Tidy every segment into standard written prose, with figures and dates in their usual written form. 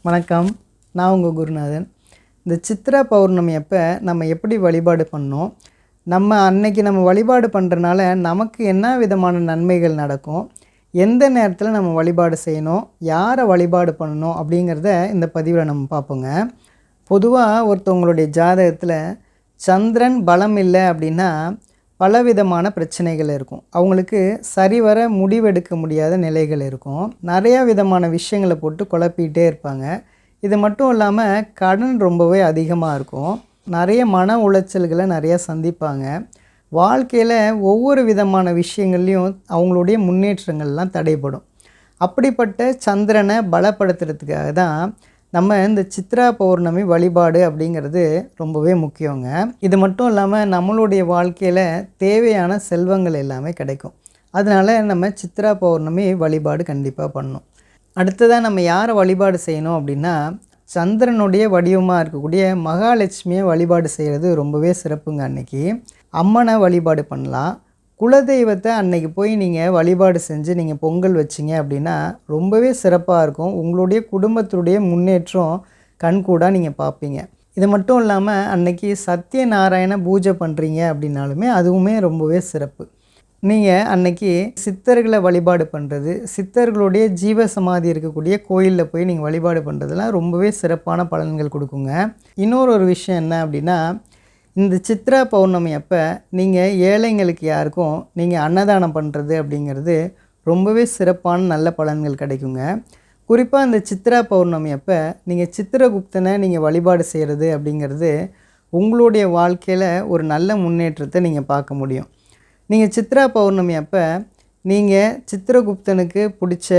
வணக்கம். நான் உங்கள் குருநாதன். இந்த சித்ரா பௌர்ணமி அப்போ நம்ம எப்படி வழிபாடு பண்ணோம், அன்னைக்கு நம்ம வழிபாடு பண்ணுறனால நமக்கு என்ன விதமான நன்மைகள் நடக்கும், எந்த நேரத்தில் நம்ம வழிபாடு செய்யணும், யாரை வழிபாடு பண்ணணும் அப்படிங்கிறத இந்த பதிவில் நம்ம பார்ப்போங்க. பொதுவாக ஒருத்தவங்களுடைய ஜாதகத்தில் சந்திரன் பலம் இல்லை அப்படின்னா பலவிதமான பிரச்சனைகள் இருக்கும். அவங்களுக்கு சரிவர முடிவெடுக்க முடியாத நிலைகள் இருக்கும். நிறையா விதமான விஷயங்களை போட்டு குழப்பிகிட்டே இருப்பாங்க. இது மட்டும் இல்லாமல் கடன் ரொம்பவே அதிகமாக இருக்கும். நிறைய மன உளைச்சல்களை நிறையா சந்திப்பாங்க. வாழ்க்கையில் ஒவ்வொரு விதமான விஷயங்கள்லையும் அவங்களுடைய முன்னேற்றங்கள்லாம் தடைப்படும். அப்படிப்பட்ட சந்திரனை பலப்படுத்துறதுக்காக தான் நம்ம இந்த சித்ரா பௌர்ணமி வழிபாடு அப்படிங்கிறது ரொம்பவே முக்கியங்க. இது மட்டும் இல்லாமல் நம்மளுடைய வாழ்க்கையில் தேவையான செல்வங்கள் எல்லாமே கிடைக்கும். அதனால் நம்ம சித்ரா பௌர்ணமி வழிபாடு கண்டிப்பாக பண்ணணும். அடுத்ததாக நம்ம யாரை வழிபாடு செய்யணும் அப்படின்னா, சந்திரனுடைய வடிவமாக இருக்கக்கூடிய மகாலட்சுமியை வழிபாடு செய்கிறது ரொம்பவே சிறப்புங்க. அன்னைக்கு அம்மனை வழிபாடு பண்ணலாம். குலதெய்வத்தை அன்னைக்கு போய் நீங்கள் வழிபாடு செஞ்சு நீங்கள் பொங்கல் வச்சிங்க அப்படின்னா ரொம்பவே சிறப்பாக இருக்கும். உங்களுடைய குடும்பத்துடைய முன்னேற்றம் கண்கூடாக நீங்கள் பார்ப்பீங்க. இது மட்டும் இல்லாமல் அன்னைக்கு சத்யநாராயண பூஜை பண்ணுறீங்க அப்படின்னாலுமே அதுவுமே ரொம்பவே சிறப்பு. நீங்கள் அன்னைக்கு சித்தர்களை வழிபாடு பண்ணுறது, சித்தர்களுடைய ஜீவ சமாதி இருக்கக்கூடிய கோயிலில் போய் நீங்கள் வழிபாடு பண்ணுறதுலாம் ரொம்பவே சிறப்பான பலன்கள் கொடுக்குங்க. இன்னொரு விஷயம் என்ன அப்படின்னா, இந்த சித்ரா பௌர்ணமி அப்போ நீங்கள் ஏழைங்களுக்கு யாருக்கும் நீங்கள் அன்னதானம் பண்ணுறது அப்படிங்கிறது ரொம்பவே சிறப்பான நல்ல பலன்கள் கிடைக்குங்க. குறிப்பாக இந்த சித்ரா பௌர்ணமி அப்போ நீங்கள் சித்திரகுப்தனை நீங்கள் வழிபாடு செய்கிறது அப்படிங்கிறது உங்களுடைய வாழ்க்கையில் ஒரு நல்ல முன்னேற்றத்தை நீங்கள் பார்க்க முடியும். நீங்கள் சித்ரா பௌர்ணமி அப்போ நீங்கள் சித்திரகுப்தனுக்கு பிடிச்ச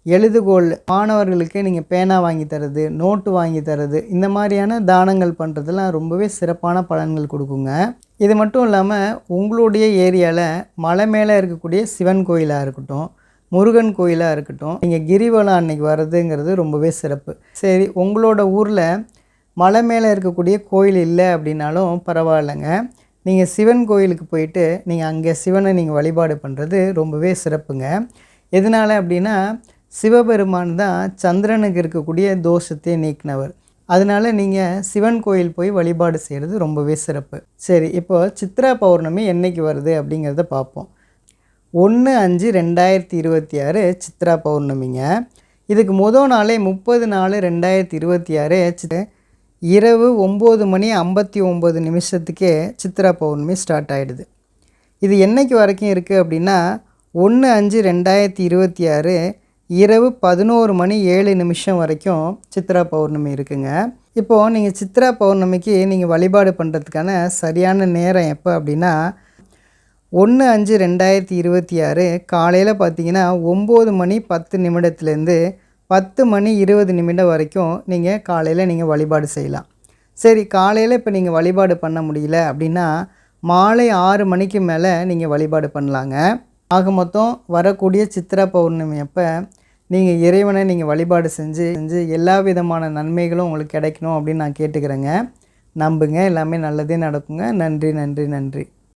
எழுதுகோள், மாணவர்களுக்கு நீங்கள் பேனா வாங்கி தரது, நோட்டு வாங்கி தரது, இந்த மாதிரியான தானங்கள் பண்ணுறதுலாம் ரொம்பவே சிறப்பான பலன்கள் கொடுக்குங்க. இது மட்டும் இல்லாமல் உங்களுடைய ஏரியாவில் மலை மேலே இருக்கக்கூடிய சிவன் கோயிலாக இருக்கட்டும், முருகன் கோயிலாக இருக்கட்டும், நீங்கள் கிரிவலம் அன்னைக்கு வர்றதுங்கிறது ரொம்பவே சிறப்பு. சரி, உங்களோட ஊரில் மலை மேலே இருக்கக்கூடிய கோயில் இல்லை அப்படின்னாலும் பரவாயில்லைங்க. நீங்கள் சிவன் கோயிலுக்கு போயிட்டு நீங்கள் அங்கே சிவனை நீங்கள் வழிபாடு பண்ணுறது ரொம்பவே சிறப்புங்க. எதனால் அப்படின்னா, சிவபெருமான் தான் சந்திரனுக்கு இருக்கக்கூடிய தோஷத்தை நீக்கினவர். அதனால் நீங்கள் சிவன் கோயில் போய் வழிபாடு செய்கிறது ரொம்பவே சிறப்பு. சரி, இப்போது சித்ரா பௌர்ணமி என்றைக்கு வருது அப்படிங்கிறத பார்ப்போம். 1/5/2026 சித்ரா பௌர்ணமிங்க. இதுக்கு முதல் நாளே 30/4/2026 இரவு 9:59 சித்ரா பௌர்ணமி ஸ்டார்ட் ஆகிடுது. இது என்றைக்கு வரைக்கும் இருக்குது அப்படின்னா 1/5/2026 இரவு 11:07 வரைக்கும் சித்ரா பௌர்ணமி இருக்குங்க. இப்போது நீங்கள் சித்ரா பௌர்ணமிக்கு நீங்கள் வழிபாடு பண்ணுறதுக்கான சரியான நேரம் எப்போ அப்படின்னா 1/5/2026 காலையில் பார்த்தீங்கன்னா 9:10 10:20 வரைக்கும் நீங்கள் காலையில் நீங்கள் வழிபாடு செய்யலாம். சரி, காலையில் இப்போ நீங்கள் வழிபாடு பண்ண முடியல அப்படின்னா மாலை 6 மணிக்கு மேலே நீங்கள் வழிபாடு பண்ணலாங்க. ஆக மொத்தம் வரக்கூடிய சித்ரா பௌர்ணமி அப்போ நீங்கள் இறைவனை நீங்கள் வழிபாடு செஞ்சு எல்லா விதமான நன்மைகளும் உங்களுக்கு கிடைக்கணும் அப்படின்னு நான் கேட்டுக்கிறேங்க. நம்புங்க, எல்லாமே நல்லதே நடக்குங்க. நன்றி நன்றி நன்றி.